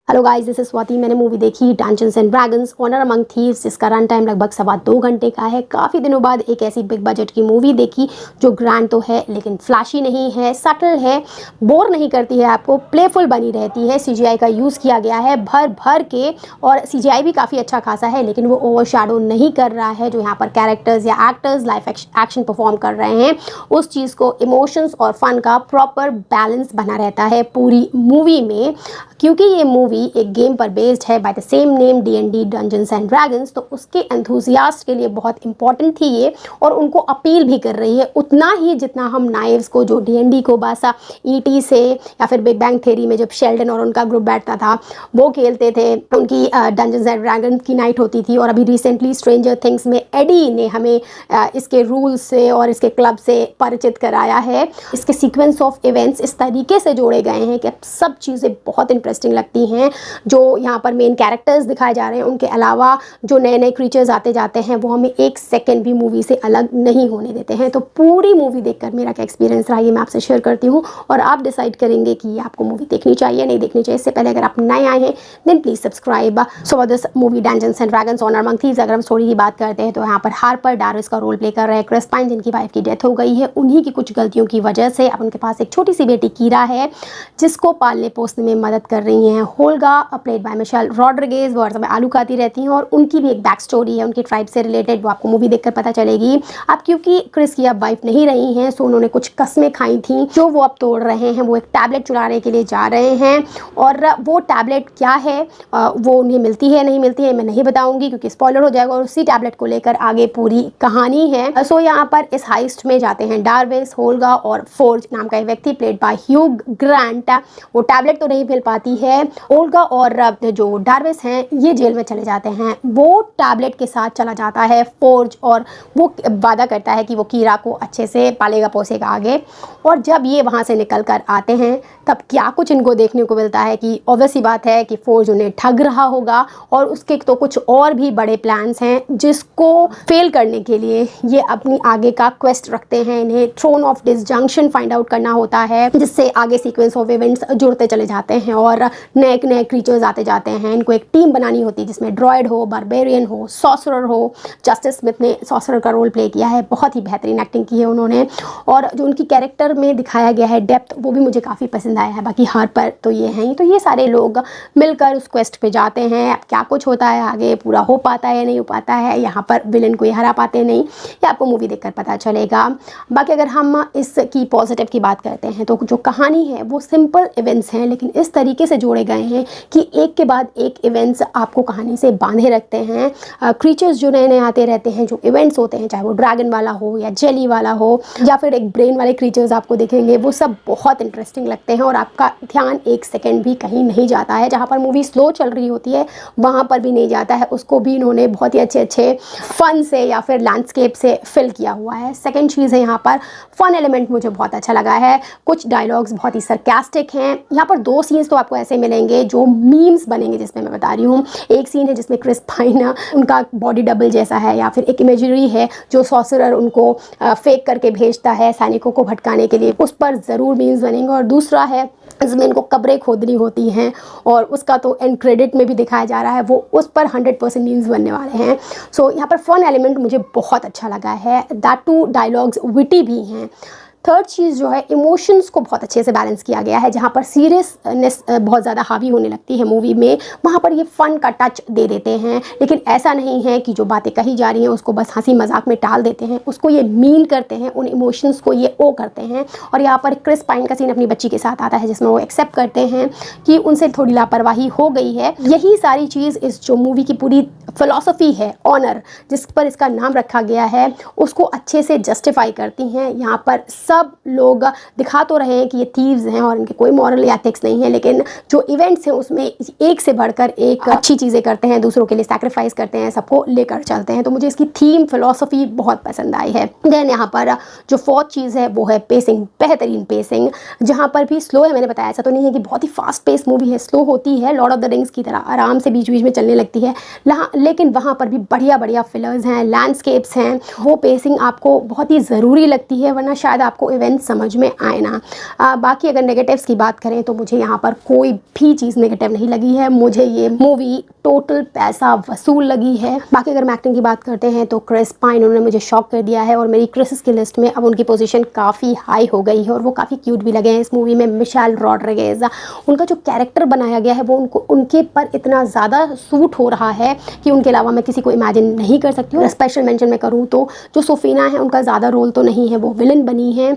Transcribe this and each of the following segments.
Hello guys, this is Swati. मैंने movie देखी Dungeons and Dragons Honor Among Thieves, जिसका run time लगभग 2.25 घंटे का है। काफ़ी दिनों बाद एक ऐसी बिग बजट की मूवी देखी जो ग्रैंड तो है लेकिन फ्लैशी नहीं है, सटल है, बोर नहीं करती है, आपको प्लेफुल बनी रहती है। सीजीआई का यूज़ किया गया है भर भर के, और सीजीआई भी काफ़ी अच्छा खासा है, लेकिन वो ओवरशैडो नहीं कर रहा है जो यहाँ पर कैरेक्टर्स या एक्टर्स लाइफ एक्शन परफॉर्म कर रहे हैं। उस चीज़ को इमोशंस और फन का प्रॉपर बैलेंस बना रहता है पूरी मूवी में, क्योंकि ये मूवी एक गेम पर बेस्ड है by the same name D&D dungeons and dragons. तो उसके एंथुसियास्ट के लिए बहुत इंपॉर्टेंट थी ये, और उनको अपील भी कर रही है उतना ही जितना हम नाइव्स को, जो D&D को बासा ET से या फिर बिग बैंग थ्योरी में जब शेल्डन और उनका ग्रुप बैठता था वो खेलते थे, उनकी डंजन्स एंड ड्रैगन्स की नाइट होती थी। और अभी रिसेंटली स्ट्रेंजर थिंग्स में एडी ने हमें इसके रूल्स से और इसके क्लब से परिचित कराया है। इसके सीक्वेंस ऑफ इवेंट्स इस तरीके से जोड़े गए हैं कि सब चीज़ें बहुत इंटरेस्टिंग लगती हैं। जो यहाँ पर मेन कैरेक्टर्स दिखाए जा रहे हैं, उनके अलावा जो नए नए क्रीचर्स आते जाते हैं, वो हमें एक सेकंड भी मूवी से अलग नहीं होने देते हैं। तो पूरी मूवी देखकर मेरा क्या एक्सपीरियंस रहा ये मैं आपसे शेयर करती हूँ, और आप डिसाइड करेंगे कि आपको मूवी देखनी चाहिए नहीं देखनी चाहिए। इससे पहले अगर आप नए आए हैं then please subscribe. So this movie Dungeons and Dragons Honor Among Thieves, अगर हम स्टोरी की बात करते हैं तो यहाँ पर हार्पर डार्विस का रोल प्ले कर रहे हैं क्रिस पाइन, जिनकी वाइफ की डेथ हो गई है। उन्हीं की कुछ गलतियों की वजह से अब उनके पास एक छोटी सी बेटी कीरा है, जिसको पालने पोसने में मदद कर रही हैं Holga, played by Michelle Rodriguez. वो हर समय आलू खाती रहती हैं, और उनकी भी एक बैक स्टोरी है उनकी ट्राइब से रिलेटेड, वो आपको मूवी देखकर पता चलेगी। अब क्योंकि क्रिस की अब वाइफ नहीं रही हैं, सो उन्होंने कुछ कस्में खाई थी जो वो अब तोड़ रहे हैं। वो एक टैबलेट चुराने के लिए जा रहे हैं, और वो टैबलेट क्या है वो उन्हें मिलती है नहीं मिलती है मैं नहीं बताऊंगी क्योंकि स्पॉइलर हो जाएगा, और उसी टैबलेट को लेकर आगे पूरी कहानी है। सो यहाँ पर इस हाइस्ट में जाते हैं डार्विस, होल्गा और फोर्ज नाम का एक व्यक्ति प्लेड बाय ह्यू ग्रांट। वो टैबलेट तो नहीं मिल पाती है, होल्गा और जो डार्विस हैं ये जेल में चले जाते हैं। वो टैबलेट के साथ चला जाता है फोर्ज, और वो वादा करता है कि वो कीरा को अच्छे से पालेगा पोसेगा आगे। और जब ये वहाँ से निकल कर आते हैं तब क्या कुछ इनको देखने को मिलता है कि ऑब्वियस सी बात है कि फोर्ज उन्हें ठग रहा होगा, और उसके तो कुछ और भी बड़े प्लान्स हैं जिसको फेल करने के लिए ये अपनी आगे का क्वेस्ट रखते हैं। इन्हें throne of disjunction find out करना होता है, जिससे आगे सीक्वेंस ऑफ इवेंट्स जुड़ते चले जाते हैं और नए नए क्रीचर्स आते जाते हैं। इनको एक टीम बनानी होती है जिसमें ड्रॉयड हो, बारबेरियन हो, सॉसरर हो। जस्टिस स्मिथ ने सॉसरर का रोल प्ले किया है, बहुत ही बेहतरीन एक्टिंग की है उन्होंने, और जो उनकी कैरेक्टर में दिखाया गया है डेप्थ वो भी मुझे काफ़ी पसंद आया है। बाकी हार्पर तो ये हैं ही, तो ये सारे लोग मिलकर उस क्वेस्ट पे जाते हैं। अब क्या कुछ होता है आगे, पूरा हो पाता है या नहीं हो पाता है, यहाँ पर विलन को ये हरा पाते नहीं, ये आपको मूवी देखकर पता चलेगा। बाकी अगर हम इसकी पॉजिटिव की बात करते हैं तो जो कहानी है वो सिंपल इवेंट्स हैं, लेकिन इस तरीके से जोड़े गए हैं कि एक के बाद एक इवेंट्स आपको कहानी से बांधे रखते हैं। क्रीचर्स जो नए नए आते रहते हैं, जो इवेंट्स होते हैं, चाहे वो ड्रैगन वाला हो या जेली वाला हो या फिर एक ब्रेन वाले क्रीचर्स आपको दिखेंगे, वो सब बहुत इंटरेस्टिंग लगते हैं, और आपका ध्यान एक सेकेंड भी कहीं नहीं जाता है। जहाँ पर मूवी स्लो चल रही होती है वहाँ पर भी नहीं जाता है, उसको भी इन्होंने बहुत ही अच्छे अच्छे फन से या फिर लैंडस्केप से फिल किया हुआ है। सेकेंड चीज़ है यहाँ पर फन एलिमेंट मुझे बहुत अच्छा लगा है। कुछ डायलॉग्स बहुत ही सरकास्टिक हैं। यहाँ पर 2 सीन्स तो आपको ऐसे मिलेंगे जो मीम्स बनेंगे, जिसमें मैं बता रही हूँ। एक सीन है जिसमें क्रिस पाइन उनका बॉडी डबल जैसा है, या फिर एक इमेजरी है जो सॉसरर उनको फेक करके भेजता है सैनिकों को भटकाने के लिए, उस पर ज़रूर मीम्स बनेंगे। और दूसरा है इसमें इनको कब्रें खोदनी होती हैं, और उसका तो एंड क्रेडिट में भी दिखाया जा रहा है, वो उस पर 100% मीम्स बनने वाले हैं। सो यहाँ पर फन एलिमेंट मुझे बहुत अच्छा लगा है, दैट टू डायलॉग्स विटी भी हैं। थर्ड चीज़ जो है, इमोशंस को बहुत अच्छे से बैलेंस किया गया है। जहाँ पर सीरियसनेस बहुत ज़्यादा हावी होने लगती है मूवी में, वहाँ पर ये फ़न का टच दे देते हैं, लेकिन ऐसा नहीं है कि जो बातें कही जा रही हैं उसको बस हंसी मजाक में टाल देते हैं, उसको ये मीन करते हैं, उन इमोशंस को ये ओ करते हैं। और यहाँ पर क्रिस पाइन का सीन अपनी बच्ची के साथ आता है जिसमें वो एक्सेप्ट करते हैं कि उनसे थोड़ी लापरवाही हो गई है। यही सारी चीज़ इस जो मूवी की पूरी फ़िलॉसफी है, ऑनर जिस पर इसका नाम रखा गया है, उसको अच्छे से जस्टिफाई करती हैं। यहाँ पर सब लोग दिखा तो रहे हैं कि ये थीव्स हैं और इनके कोई मॉरल या एथिक्स नहीं है, लेकिन जो इवेंट्स हैं उसमें एक से बढ़कर एक अच्छी चीज़ें करते हैं, दूसरों के लिए सैक्रिफाइस करते हैं, सबको लेकर चलते हैं। तो मुझे इसकी थीम फिलॉसफी बहुत पसंद आई है। देन यहाँ पर जो फोर्थ चीज़ है वो है पेसिंग, बेहतरीन पेसिंग। जहाँ पर भी स्लो है, मैंने बताया ऐसा तो नहीं है कि बहुत ही फास्ट पेस मूवी है, स्लो होती है लॉर्ड ऑफ द रिंग्स की तरह, आराम से बीच बीच में चलने लगती है, लेकिन वहाँ पर भी बढ़िया बढ़िया फिलर्स हैं, लैंडस्केप्स हैं। वो पेसिंग आपको बहुत ही ज़रूरी लगती है, वरना शायद आपको आपको इवेंट समझ में आए ना। बाकी अगर नेगेटिव्स की बात करें तो मुझे यहाँ पर कोई भी चीज़ नेगेटिव नहीं लगी है। मुझे ये मूवी टोटल पैसा वसूल लगी है। बाकी अगर मैं एक्टिंग की बात करते हैं तो क्रिस पाइन, उन्होंने मुझे शॉक कर दिया है और मेरी क्रिसेस की लिस्ट में अब उनकी पोजीशन काफ़ी हाई हो गई है और वो काफ़ी क्यूट भी लगे हैं इस मूवी में। मिशेल रॉड्रिगेज, उनका जो कैरेक्टर बनाया गया है वो उनके पर इतना ज़्यादा सूट हो रहा है कि उनके अलावा मैं किसी को इमेजिन नहीं कर सकती हूँ। स्पेशल मेंशन मैं करूँ तो जो सोफीना है उनका ज़्यादा रोल तो नहीं है, वो विलन बनी है।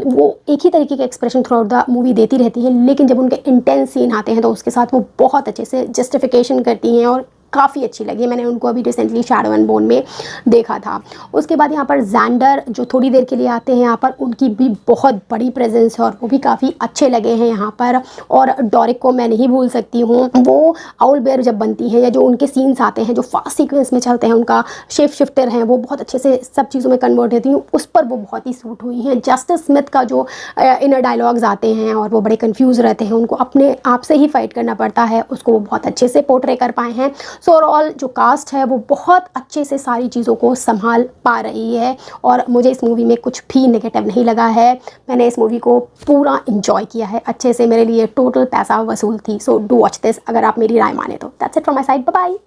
वो एक ही तरीके के expression through out the movie देती रहती हैं, लेकिन जब उनके इंटेंस सीन आते हैं तो उसके साथ वो बहुत अच्छे से जस्टिफिकेशन करती हैं और काफ़ी अच्छी लगी। मैंने उनको अभी रिसेंटली शैडो एंड बोन में देखा था। उसके बाद यहाँ पर जैंडर जो थोड़ी देर के लिए आते हैं यहाँ पर, उनकी भी बहुत बड़ी प्रेजेंस है और वो भी काफ़ी अच्छे लगे हैं यहाँ पर। और डोरिक को मैं नहीं भूल सकती हूँ, वो आउल बेयर जब बनती है या जो उनके सीन्स आते हैं जो फास्ट सीक्वेंस में चलते हैं, उनका शेप शिफ्टर हैं वो बहुत अच्छे से सब चीज़ों में कन्वर्ट होती हूँ, उस पर वो बहुत ही सूट हुई हैं। जस्टिस स्मिथ का जो इनर डायलॉग्स आते हैं और वो बड़े कन्फ्यूज़ रहते हैं, उनको अपने आप से ही फाइट करना पड़ता है, उसको वो बहुत अच्छे से पोर्ट्रे कर पाए हैं। सो ओवरऑल जो कास्ट है वो बहुत अच्छे से सारी चीज़ों को संभाल पा रही है और मुझे इस मूवी में कुछ भी नेगेटिव नहीं लगा है। मैंने इस मूवी को पूरा इंजॉय किया है अच्छे से, मेरे लिए टोटल पैसा वसूल थी। सो डू वॉच दिस अगर आप मेरी राय माने तो। That's it from my side, bye bye.